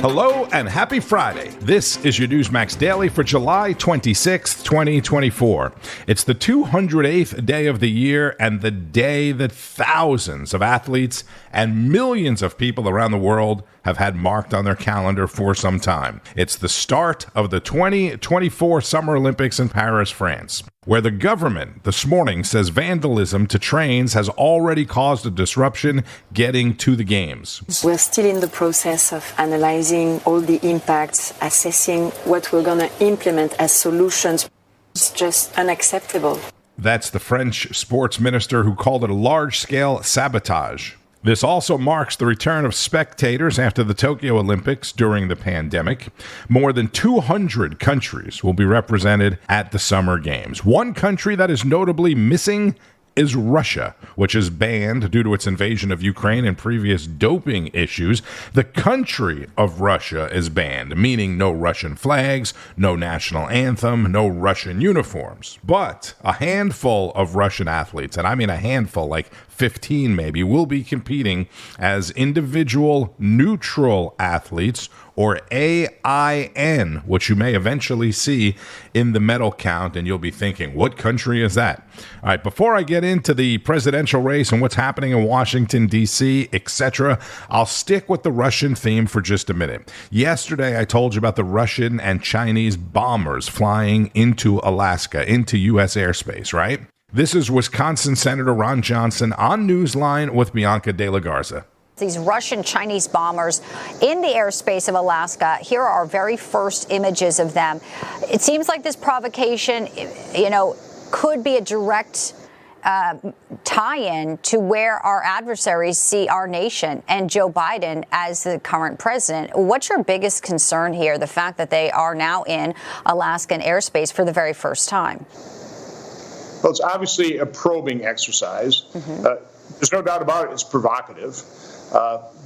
Hello and happy Friday. This is your NEWSMAX Daily for July 26th, 2024. It's the 208th day of the year and the day that thousands of athletes and millions of people around the world have had marked on their calendar for some time. It's the start of the 2024 Summer Olympics in Paris, France, where the government this morning says vandalism to trains has already caused a disruption getting to the games. We're still in the process of analyzing all the impacts, assessing what we're going to implement as solutions. It's just unacceptable. That's the French sports minister who called it a large-scale sabotage. This also marks the return of spectators after the Tokyo Olympics during the pandemic. More than 200 countries will be represented at the Summer Games. One country that is notably missing is Russia, which is banned due to its invasion of Ukraine and previous doping issues. The country of Russia is banned, meaning no Russian flags, no national anthem, no Russian uniforms. But a handful of Russian athletes, and I mean a handful, like 15 maybe, will be competing as individual neutral athletes, or AIN, which you may eventually see in the medal count, and you'll be thinking, what country is that? All right, before I get into the presidential race and what's happening in Washington, D.C., etc., I'll stick with the Russian theme for just a minute. Yesterday, I told you about the Russian and Chinese bombers flying into Alaska, into U.S. airspace, right? This is Wisconsin Senator Ron Johnson on Newsline with Bianca De La Garza. These Russian-Chinese bombers in the airspace of Alaska. Here are our very first images of them. It seems like this provocation, could be a direct tie-in to where our adversaries see our nation and Joe Biden as the current president. What's your biggest concern here, the fact that they are now in Alaskan airspace for the very first time? Well, it's obviously a probing exercise. There's no doubt about it. It's provocative.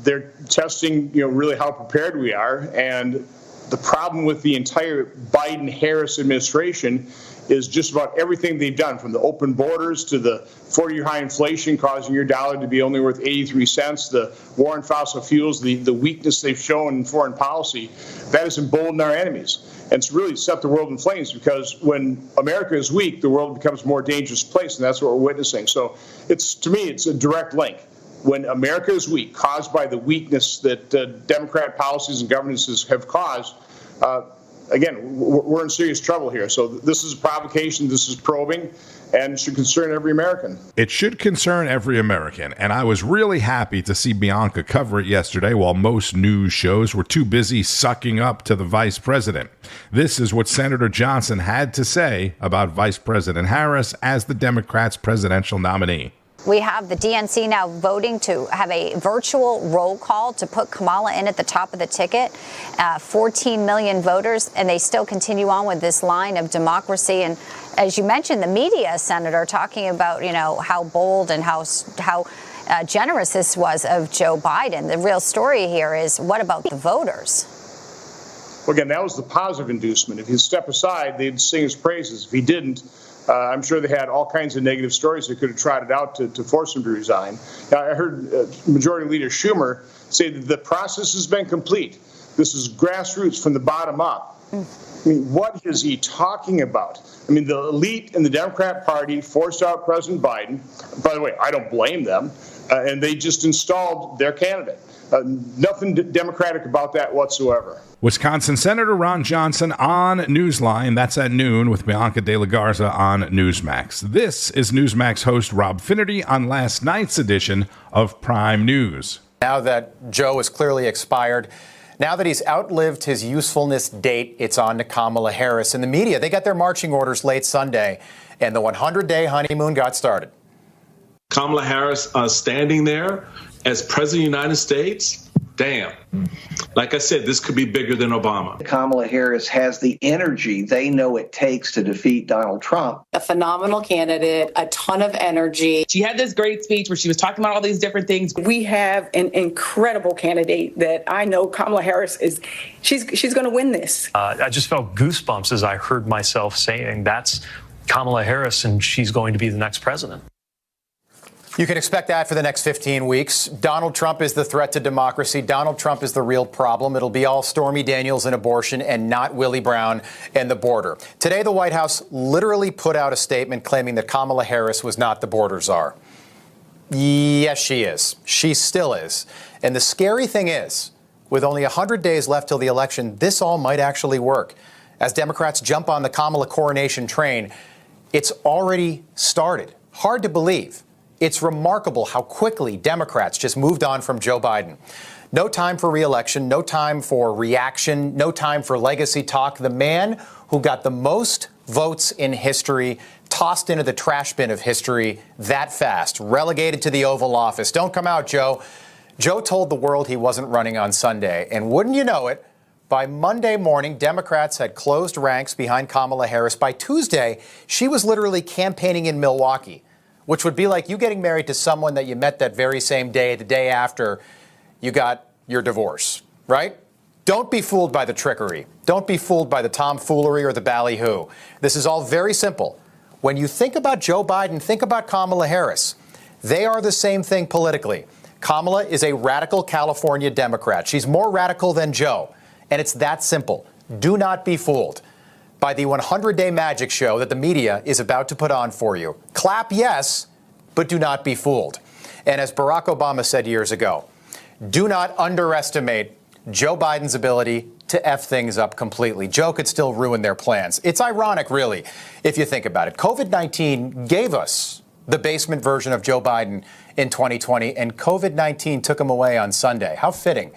They're testing, really how prepared we are. And the problem with the entire Biden-Harris administration is just about everything they've done, from the open borders to the 40-year high inflation causing your dollar to be only worth 83 cents, the war on fossil fuels, the weakness they've shown in foreign policy. That has emboldened our enemies. And it's really set the world in flames, because when America is weak, the world becomes a more dangerous place, and that's what we're witnessing. So to me, it's a direct link. When America is weak, caused by the weakness that Democrat policies and governances have caused, again, we're in serious trouble here. So this is a provocation, this is probing, and it should concern every American. It should concern every American, and I was really happy to see Bianca cover it yesterday while most news shows were too busy sucking up to the vice president. This is what Senator Johnson had to say about Vice President Harris as the Democrats' presidential nominee. We have the DNC now voting to have a virtual roll call to put Kamala in at the top of the ticket. 14 million voters, and they still continue on with this line of democracy. And as you mentioned, the media, Senator, talking about, how bold and how generous this was of Joe Biden. The real story here is, what about the voters? Well, again, that was the positive inducement. If he'd step aside, they'd sing his praises. If he didn't, I'm sure they had all kinds of negative stories they could have trotted out to force him to resign. Now, I heard Majority Leader Schumer say that the process has been complete. This is grassroots from the bottom up. I mean, what is he talking about? I mean, the elite in the Democrat Party forced out President Biden. By the way, I don't blame them. And they just installed their candidate. Nothing democratic about that whatsoever. Wisconsin Senator Ron Johnson on Newsline. That's at noon with Bianca De La Garza on Newsmax. This is Newsmax host Rob Finnerty on last night's edition of Prime News. Now that Joe is clearly expired, now that he's outlived his usefulness date, it's on to Kamala Harris. And the media, they got their marching orders late Sunday, and the 100-day honeymoon got started. Kamala Harris standing there as President of the United States. Damn. Like I said, this could be bigger than Obama. Kamala Harris has the energy they know it takes to defeat Donald Trump. A phenomenal candidate, a ton of energy. She had this great speech where she was talking about all these different things. We have an incredible candidate that I know Kamala Harris is, she's going to win this. I just felt goosebumps as I heard myself saying that's Kamala Harris and she's going to be the next president. You can expect that for the next 15 weeks. Donald Trump is the threat to democracy. Donald Trump is the real problem. It'll be all Stormy Daniels and abortion and not Willie Brown and the border. Today, the White House literally put out a statement claiming that Kamala Harris was not the border czar. Yes, she is. She still is. And the scary thing is, with only 100 days left till the election, this all might actually work. As Democrats jump on the Kamala coronation train, it's already started. Hard to believe. It's remarkable how quickly Democrats just moved on from Joe Biden. No time for re-election, no time for reaction, no time for legacy talk. The man who got the most votes in history tossed into the trash bin of history that fast, relegated to the Oval Office. Don't come out, Joe. Joe told the world he wasn't running on Sunday. And wouldn't you know it, by Monday morning, Democrats had closed ranks behind Kamala Harris. By Tuesday, she was literally campaigning in Milwaukee, which would be like you getting married to someone that you met that very same day, the day after you got your divorce, right? Don't be fooled by the trickery. Don't be fooled by the tomfoolery or the ballyhoo. This is all very simple. When you think about Joe Biden, think about Kamala Harris. They are the same thing politically. Kamala is a radical California Democrat. She's more radical than Joe. And it's that simple. Do not be fooled by the 100-day magic show that the media is about to put on for you. Clap yes, but do not be fooled. And as Barack Obama said years ago, do not underestimate Joe Biden's ability to F things up completely. Joe could still ruin their plans. It's ironic, really, if you think about it. COVID-19 gave us the basement version of Joe Biden in 2020, and COVID-19 took him away on Sunday. How fitting.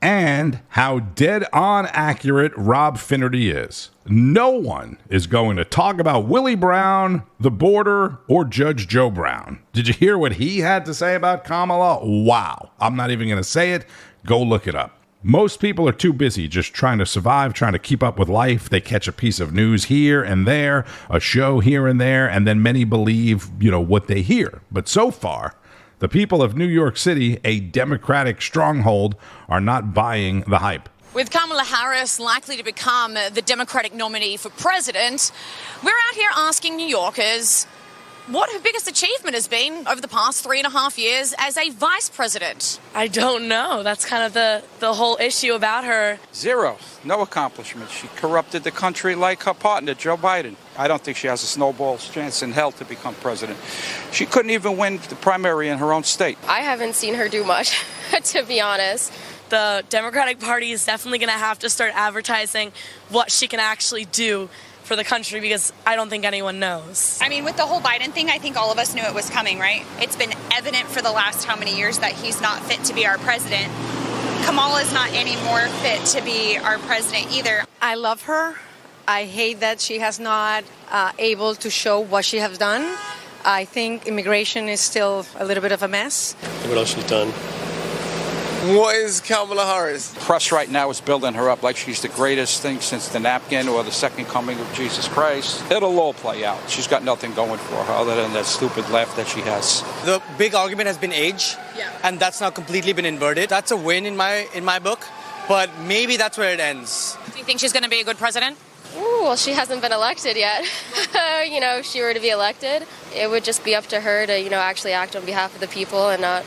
And how dead-on accurate Rob Finnerty is. No one is going to talk about Willie Brown, the border, or Judge Joe Brown. Did you hear what he had to say about Kamala? Wow. I'm not even going to say it. Go look it up. Most people are too busy just trying to survive, trying to keep up with life. They catch a piece of news here and there, a show here and there, and then many believe, what they hear. But so far, the people of New York City, a Democratic stronghold, are not buying the hype. With Kamala Harris likely to become the Democratic nominee for president, we're out here asking New Yorkers what her biggest achievement has been over the past 3.5 years as a vice president. I don't know. That's kind of the whole issue about her. Zero. No accomplishments. She corrupted the country like her partner, Joe Biden. I don't think she has a snowball's chance in hell to become president. She couldn't even win the primary in her own state. I haven't seen her do much, to be honest. The Democratic Party is definitely going to have to start advertising what she can actually do for the country, because I don't think anyone knows. I mean, with the whole Biden thing, I think all of us knew it was coming, right? It's been evident for the last how many years that he's not fit to be our president. Kamala's not any more fit to be our president either. I love her. I hate that she has not able to show what she has done. I think immigration is still a little bit of a mess. What else she's done? What is Kamala Harris? Press right now is building her up like she's the greatest thing since the napkin or the second coming of Jesus Christ. It'll all play out. She's got nothing going for her other than that stupid laugh that she has. The big argument has been age, and that's now completely been inverted. That's a win in my book, but maybe that's where it ends. Do you think she's going to be a good president? Ooh, well, she hasn't been elected yet. If she were to be elected, it would just be up to her to, actually act on behalf of the people and not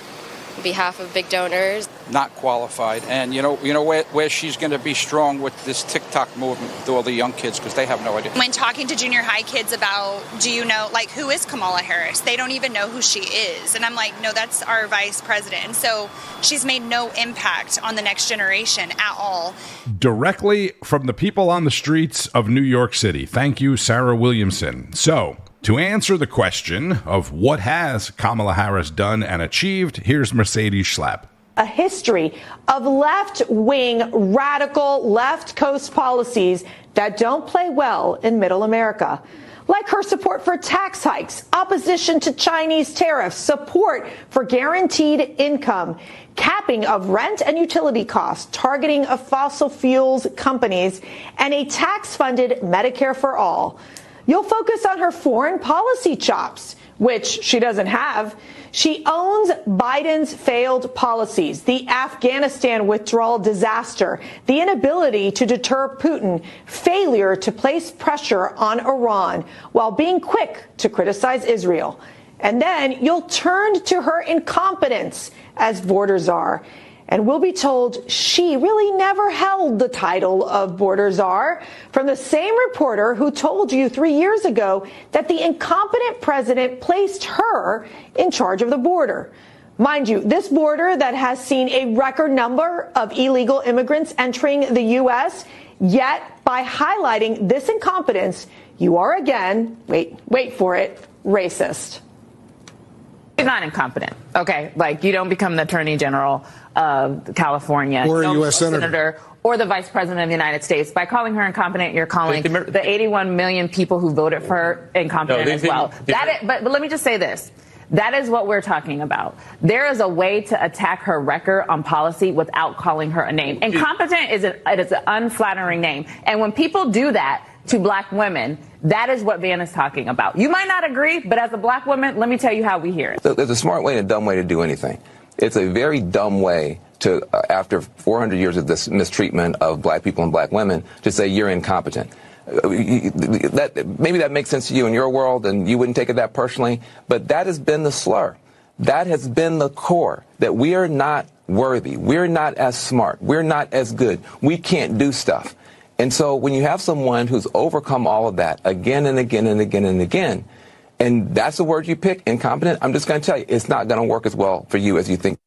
on behalf of big donors. Not qualified. And where she's going to be strong with this TikTok movement with all the young kids, because they have no idea. When talking to junior high kids about, who is Kamala Harris? They don't even know who she is. And I'm like, no, that's our vice president. And so she's made no impact on the next generation at all. Directly from the people on the streets of New York City. Thank you, Sarah Williamson. So, to answer the question of what has Kamala Harris done and achieved, here's Mercedes Schlapp. A history of left-wing, radical, left coast policies that don't play well in middle America. Like her support for tax hikes, opposition to Chinese tariffs, support for guaranteed income, capping of rent and utility costs, targeting of fossil fuels companies, and a tax-funded Medicare for all. You'll focus on her foreign policy chops, which she doesn't have. She owns Biden's failed policies, the Afghanistan withdrawal disaster, the inability to deter Putin, failure to place pressure on Iran, while being quick to criticize Israel. And then you'll turn to her incompetence as border czar. And we'll be told she really never held the title of border czar from the same reporter who told you 3 years ago that the incompetent president placed her in charge of the border. Mind you, this border that has seen a record number of illegal immigrants entering the U.S., yet by highlighting this incompetence, you are again, wait for it, racist. She's not incompetent. Okay, like you don't become the Attorney General of California or a U.S. Senator or the Vice President of the United States. By calling her incompetent, you're calling the 81 million people who voted for her incompetent as well. But let me just say this. That is what we're talking about. There is a way to attack her record on policy without calling her a name. Incompetent is an unflattering name. And when people do that to black women, that is what Van is talking about. You might not agree, but as a black woman, let me tell you how we hear it. So there's a smart way and a dumb way to do anything. It's a very dumb way to, after 400 years of this mistreatment of black people and black women, to say you're incompetent. Maybe that makes sense to you in your world and you wouldn't take it that personally, but that has been the slur. That has been the core, that we are not worthy. We're not as smart. We're not as good. We can't do stuff. And so when you have someone who's overcome all of that again and again and again and again, and that's the word you pick, incompetent, I'm just going to tell you, it's not going to work as well for you as you think.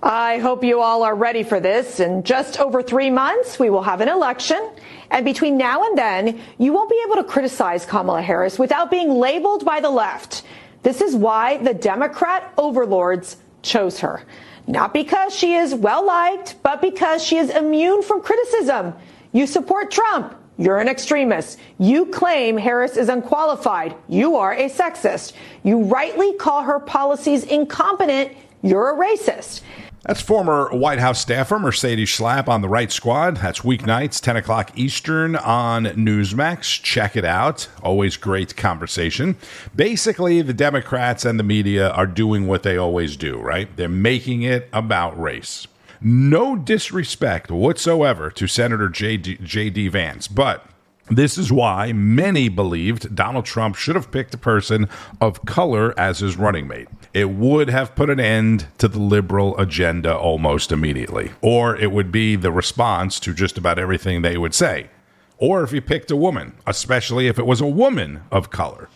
I hope you all are ready for this. In just over 3 months, we will have an election. And between now and then, you won't be able to criticize Kamala Harris without being labeled by the left. This is why the Democrat overlords chose her. Not because she is well-liked, but because she is immune from criticism. You support Trump. You're an extremist. You claim Harris is unqualified. You are a sexist. You rightly call her policies incompetent. You're a racist. That's former White House staffer Mercedes Schlapp on The Right Squad. That's weeknights, 10 o'clock Eastern on Newsmax. Check it out. Always great conversation. Basically, the Democrats and the media are doing what they always do, right? They're making it about race. No disrespect whatsoever to Senator J.D. Vance, but this is why many believed Donald Trump should have picked a person of color as his running mate. It would have put an end to the liberal agenda almost immediately. Or it would be the response to just about everything they would say. Or if he picked a woman, especially if it was a woman of color.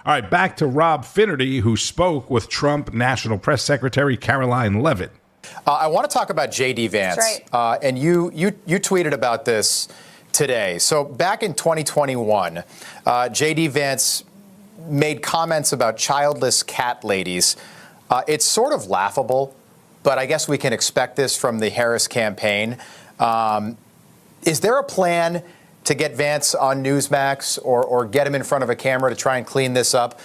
All right, back to Rob Finnerty, who spoke with Trump National Press Secretary Caroline Leavitt. I want to talk about J.D. Vance. That's right. And you tweeted about this today. So back in 2021, J.D. Vance made comments about childless cat ladies. It's sort of laughable, but I guess we can expect this from the Harris campaign. Is there a plan to get Vance on Newsmax or get him in front of a camera to try and clean this up?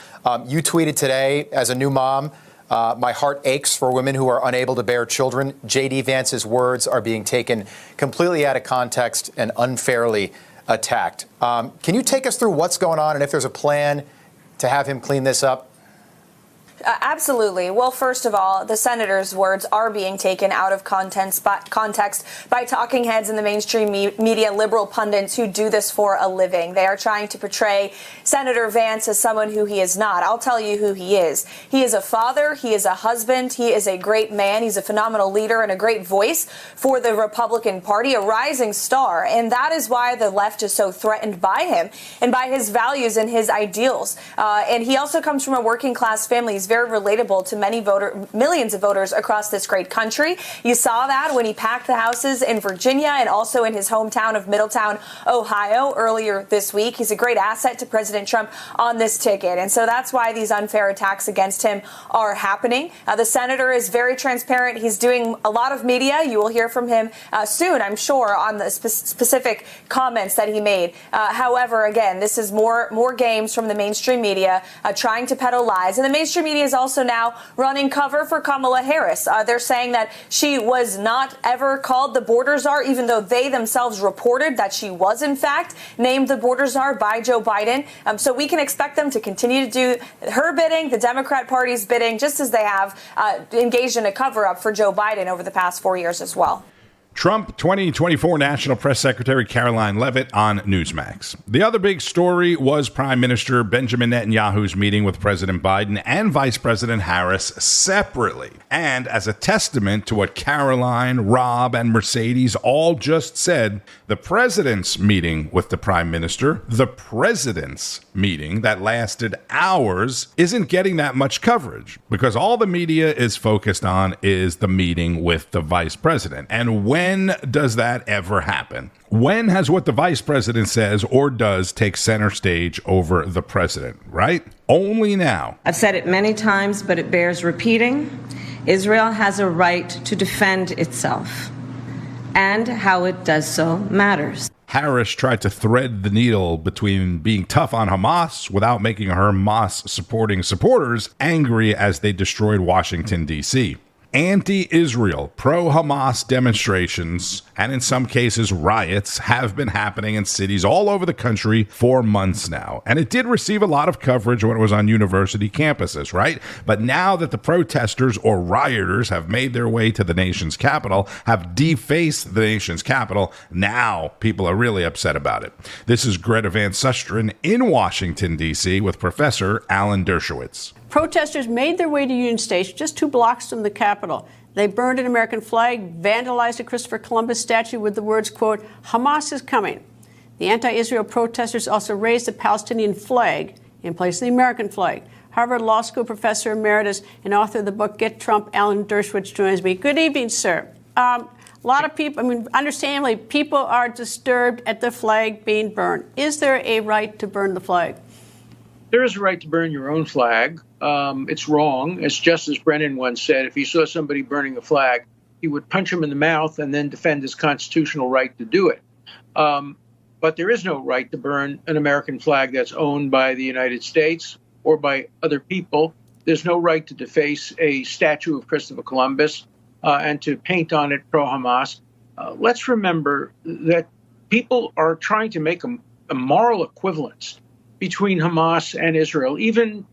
You tweeted today, as a new mom, my heart aches for women who are unable to bear children. J.D. Vance's words are being taken completely out of context and unfairly attacked. Can you take us through what's going on and if there's a plan to have him clean this up? Absolutely. Well, first of all, the senator's words are being taken out of context by talking heads in the mainstream media, liberal pundits who do this for a living. They are trying to portray Senator Vance as someone who he is not. I'll tell you who he is. He is a father. He is a husband. He is a great man. He's a phenomenal leader and a great voice for the Republican Party, a rising star. And that is why the left is so threatened by him and by his values and his ideals. And he also comes from a working class family. He's very relatable to millions of voters across this great country. You saw that when he packed the houses in Virginia and also in his hometown of Middletown, Ohio, earlier this week. He's a great asset to President Trump on this ticket. And so that's why these unfair attacks against him are happening. The senator is very transparent. He's doing a lot of media. You will hear from him soon, I'm sure, on the specific comments that he made. However, again, this is more games from the mainstream media trying to peddle lies. And the mainstream media is also now running cover for Kamala Harris. They're saying that she was not ever called the border czar, even though they themselves reported that she was, in fact, named the border czar by Joe Biden. So we can expect them to continue to do her bidding, the Democrat Party's bidding, just as they have engaged in a cover-up for Joe Biden over the past 4 years as well. Trump 2024 National Press Secretary Caroline Leavitt on Newsmax. The other big story was Prime Minister Benjamin Netanyahu's meeting with President Biden and Vice President Harris separately. And as a testament to what Caroline, Rob, and Mercedes all just said, the president's meeting with the Prime Minister, the president's meeting that lasted hours, isn't getting that much coverage because all the media is focused on is the meeting with the vice president. And when does that ever happen? When has what the vice president says or does take center stage over the president, right? Only now. I've said it many times, but it bears repeating. Israel has a right to defend itself, and how it does so matters. Harris tried to thread the needle between being tough on Hamas without making her Hamas-supporting supporters angry as they destroyed Washington, D.C. Anti-Israel, pro-Hamas demonstrations, and in some cases riots, have been happening in cities all over the country for months now. And it did receive a lot of coverage when it was on university campuses, right? But now that the protesters or rioters have made their way to the nation's capital, have defaced the nation's capital, now people are really upset about it. This is Greta Van Susteren in Washington, D.C. with Professor Alan Dershowitz. Protesters made their way to Union Station, just 2 blocks from the Capitol. They burned an American flag, vandalized a Christopher Columbus statue with the words, quote, "Hamas is coming." The anti-Israel protesters also raised the Palestinian flag in place of the American flag. Harvard Law School professor emeritus and author of the book Get Trump, Alan Dershowitz, joins me. Good evening, sir. A lot of people, understandably, people are disturbed at the flag being burned. Is there a right to burn the flag? There is a right to burn your own flag. It's wrong. As Justice Brennan once said, if he saw somebody burning a flag, he would punch him in the mouth and then defend his constitutional right to do it. But there is no right to burn an American flag that's owned by the United States or by other people. There's no right to deface a statue of Christopher Columbus and to paint on it pro-Hamas. Let's remember that people are trying to make a moral equivalence between Hamas and Israel. Even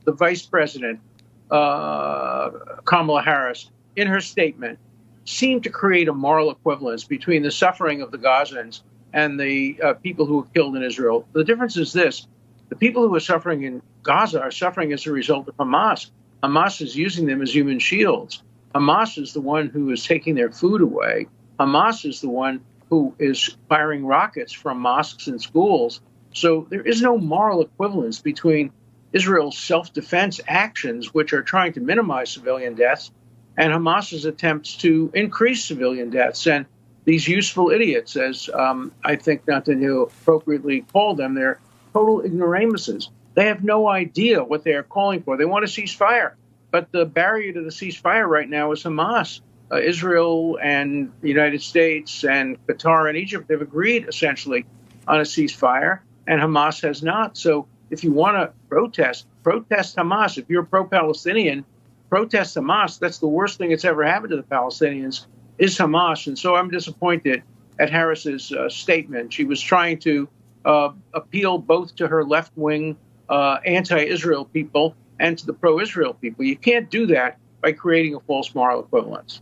the vice president, Kamala Harris, in her statement, seemed to create a moral equivalence between the suffering of the Gazans and the people who were killed in Israel. The difference is this. The people who are suffering in Gaza are suffering as a result of Hamas. Hamas is using them as human shields. Hamas is the one who is taking their food away. Hamas is the one who is firing rockets from mosques and schools. So there is no moral equivalence between Israel's self-defense actions, which are trying to minimize civilian deaths, and Hamas's attempts to increase civilian deaths. And these useful idiots, as I think Netanyahu appropriately called them, they're total ignoramuses. They have no idea what they are calling for. They want a ceasefire. But the barrier to the ceasefire right now is Hamas. Israel and the United States and Qatar and Egypt have agreed essentially on a ceasefire, and Hamas has not. So if you want to protest Hamas. If you're pro-Palestinian, protest Hamas. That's the worst thing that's ever happened to the Palestinians is Hamas. And so I'm disappointed at Harris's statement. She was trying to appeal both to her left-wing anti-Israel people and to the pro-Israel people. You can't do that by creating a false moral equivalence.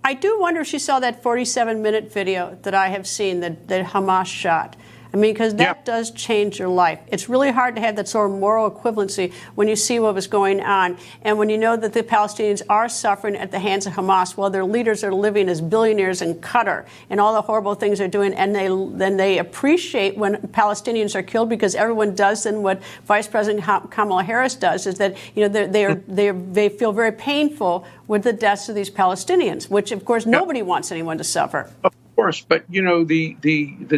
I do wonder if she saw that 47-minute video that I have seen that Hamas shot. I mean, because that does change your life. It's really hard to have that sort of moral equivalency when you see what was going on. And when you know that the Palestinians are suffering at the hands of Hamas while their leaders are living as billionaires in Qatar and all the horrible things they're doing. And then they appreciate when Palestinians are killed because everyone does. And what Vice President Kamala Harris does is that, you know, they feel very painful with the deaths of these Palestinians, which, of course, nobody wants anyone to suffer. Of course, but, you know, the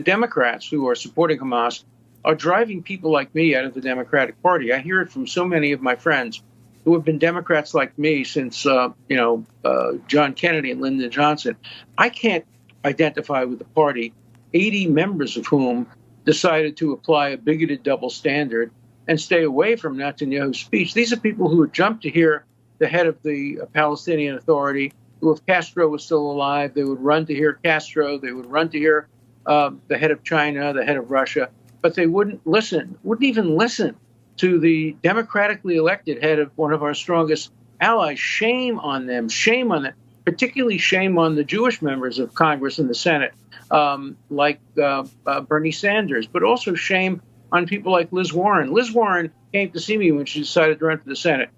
Democrats who are supporting Hamas are driving people like me out of the Democratic Party. I hear it from so many of my friends who have been Democrats like me since, John Kennedy and Lyndon Johnson. I can't identify with the party, 80 members of whom decided to apply a bigoted double standard and stay away from Netanyahu's speech. These are people who would jump to hear the head of the Palestinian Authority, who, if Castro was still alive, they would run to hear Castro. They would run to hear the head of China, the head of Russia. But they wouldn't even listen to the democratically elected head of one of our strongest allies. Shame on them. Shame on them. particularly shame on the Jewish members of Congress and the Senate, like Bernie Sanders, but also shame on people like Liz Warren. Liz Warren came to see me when she decided to run for the Senate.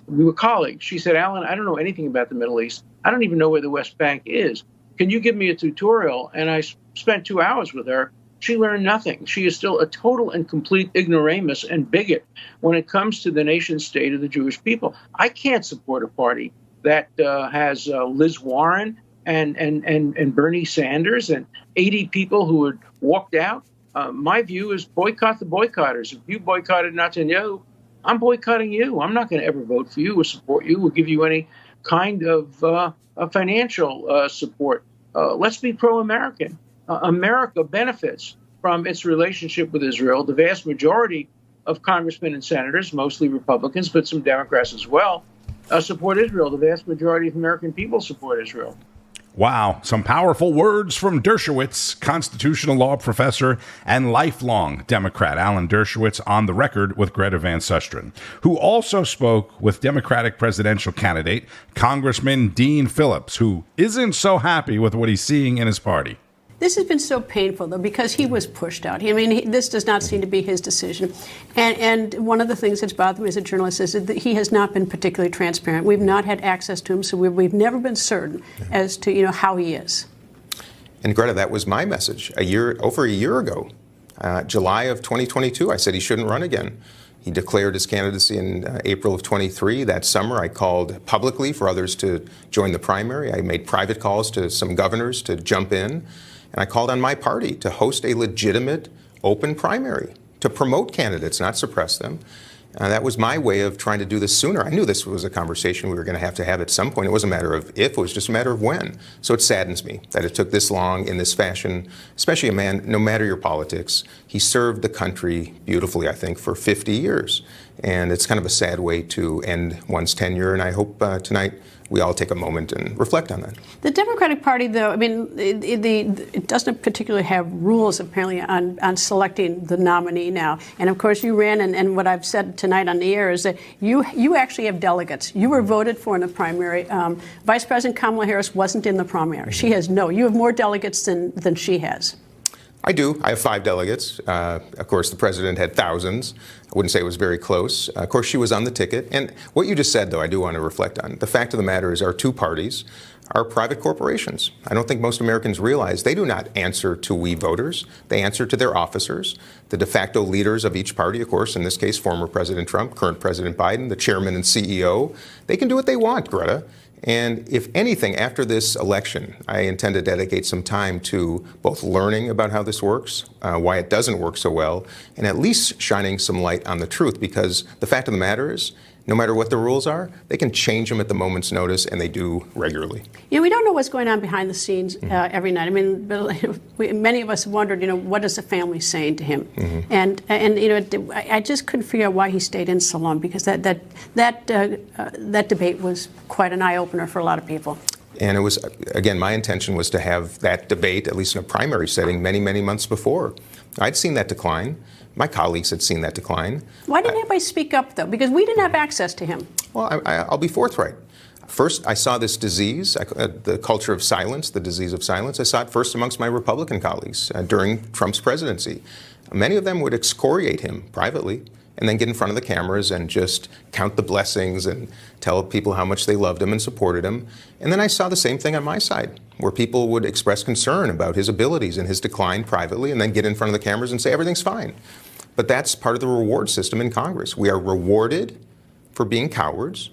We were colleagues. She said, Alan, I don't know anything about the Middle East. I don't even know where the West Bank is. Can you give me a tutorial? And I spent 2 hours with her. She learned nothing. She is still a total and complete ignoramus and bigot when it comes to the nation state of the Jewish people. I can't support a party that has Liz Warren and Bernie Sanders and 80 people who had walked out. My view is boycott the boycotters. If you boycotted Netanyahu, I'm boycotting you. I'm not going to ever vote for you or support you or give you any kind of financial support. Let's be pro-American. America benefits from its relationship with Israel. The vast majority of congressmen and senators, mostly Republicans, but some Democrats as well, support Israel. The vast majority of American people support Israel. Wow, some powerful words from Dershowitz, constitutional law professor and lifelong Democrat Alan Dershowitz, on the record with Greta Van Susteren, who also spoke with Democratic presidential candidate Congressman Dean Phillips, who isn't so happy with what he's seeing in his party. This has been so painful, though, because he was pushed out. This does not seem to be his decision. And one of the things that's bothered me as a journalist is that he has not been particularly transparent. We've not had access to him, so we've never been certain as to, how he is. And Greta, that was my message over a year ago, July of 2022. I said he shouldn't run again. He declared his candidacy in April of 23. That summer, I called publicly for others to join the primary. I made private calls to some governors to jump in. And I called on my party to host a legitimate, open primary, to promote candidates, not suppress them. That was my way of trying to do this sooner. I knew this was a conversation we were going to have at some point. It wasn't a matter of if, it was just a matter of when. So it saddens me that it took this long in this fashion, especially a man, no matter your politics, he served the country beautifully, I think, for 50 years. And it's kind of a sad way to end one's tenure. And I hope tonight we all take a moment and reflect on that. The Democratic Party, though, it doesn't particularly have rules, apparently, on selecting the nominee now. And, of course, you ran, and what I've said tonight on the air is that you actually have delegates. You were voted for in the primary. Vice President Kamala Harris wasn't in the primary. She has you have more delegates than she has. I do. I have 5 delegates. Of course, the president had thousands. I wouldn't say it was very close. Of course, she was on the ticket. And what you just said, though, I do want to reflect on. The fact of the matter is our 2 parties are private corporations. I don't think most Americans realize they do not answer to we voters. They answer to their officers, the de facto leaders of each party, of course, in this case, former President Trump, current President Biden, the chairman and CEO. They can do what they want, Greta. And if anything, after this election, I intend to dedicate some time to both learning about how this works, why it doesn't work so well, and at least shining some light on the truth, because the fact of the matter is, no matter what the rules are, they can change them at the moment's notice, and they do regularly. We don't know what's going on behind the scenes every night. Many of us wondered, what is the family saying to him? Mm-hmm. And I just couldn't figure out why he stayed in so long, because that debate was quite an eye-opener for a lot of people. And it was, again, my intention was to have that debate, at least in a primary setting, many, many months before. I'd seen that decline. My colleagues had seen that decline. Why didn't anybody speak up, though? Because we didn't have access to him. Well, I'll be forthright. First, I saw this disease, the culture of silence, the disease of silence. I saw it first amongst my Republican colleagues during Trump's presidency. Many of them would excoriate him privately and then get in front of the cameras and just count the blessings and tell people how much they loved him and supported him. And then I saw the same thing on my side, where people would express concern about his abilities and his decline privately and then get in front of the cameras and say everything's fine. But that's part of the reward system in Congress. We are rewarded for being cowards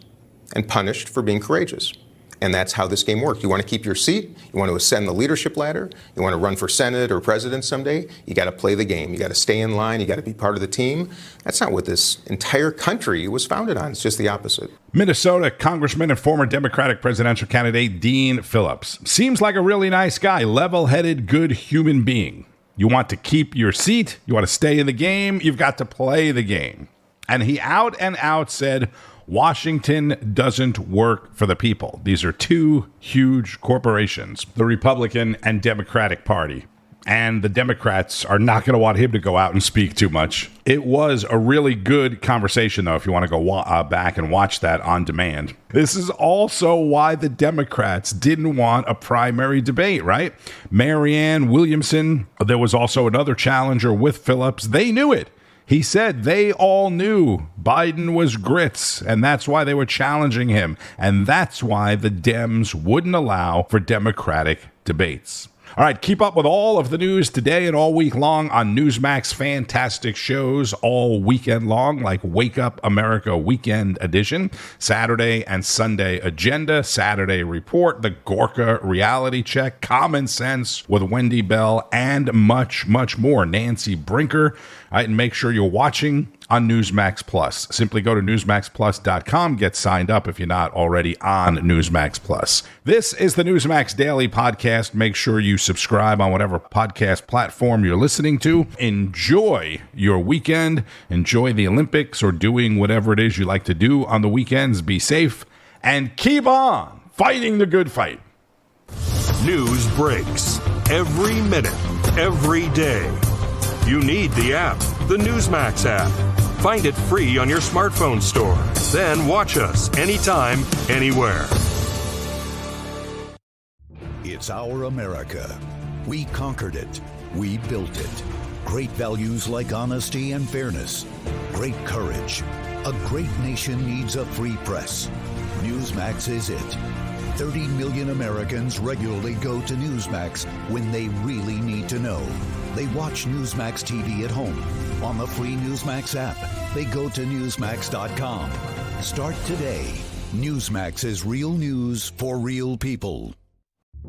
and punished for being courageous. And that's how this game works. You want to keep your seat, you want to ascend the leadership ladder, you want to run for Senate or president someday, you got to play the game. You got to stay in line, you got to be part of the team. That's not what this entire country was founded on. It's just the opposite. Minnesota Congressman and former Democratic presidential candidate Dean Phillips. Seems like a really nice guy, level-headed, good human being. You want to keep your seat, you want to stay in the game, you've got to play the game. And he out and out said, Washington doesn't work for the people. These are 2 huge corporations, the Republican and Democratic Party. and the Democrats are not going to want him to go out and speak too much. It was a really good conversation, though, if you want to go back and watch that on demand. This is also why the Democrats didn't want a primary debate, right? Marianne Williamson, there was also another challenger with Phillips. They knew it. He said they all knew Biden was grits, and that's why they were challenging him. And that's why the Dems wouldn't allow for Democratic debates. All right, keep up with all of the news today and all week long on Newsmax fantastic shows all weekend long, like Wake Up America Weekend Edition, Saturday and Sunday Agenda, Saturday Report, the Gorka Reality Check, Common Sense with Wendy Bell, and much, much more. Nancy Brinker. All right, and make sure you're watching on Newsmax Plus. Simply go to newsmaxplus.com. Get signed up if you're not already on Newsmax Plus. This is the Newsmax Daily Podcast. Make sure you subscribe on whatever podcast platform you're listening to. Enjoy your weekend. Enjoy the Olympics or doing whatever it is you like to do on the weekends. Be safe and keep on fighting the good fight. News breaks every minute, every day. You need the app, the Newsmax app. Find it free on your smartphone store. Then watch us anytime, anywhere. It's our America. We conquered it. We built it. Great values like honesty and fairness. Great courage. A great nation needs a free press. Newsmax is it. 30 million Americans regularly go to Newsmax when they really need to know. They watch Newsmax TV at home. On the free Newsmax app, they go to Newsmax.com. Start today. Newsmax is real news for real people.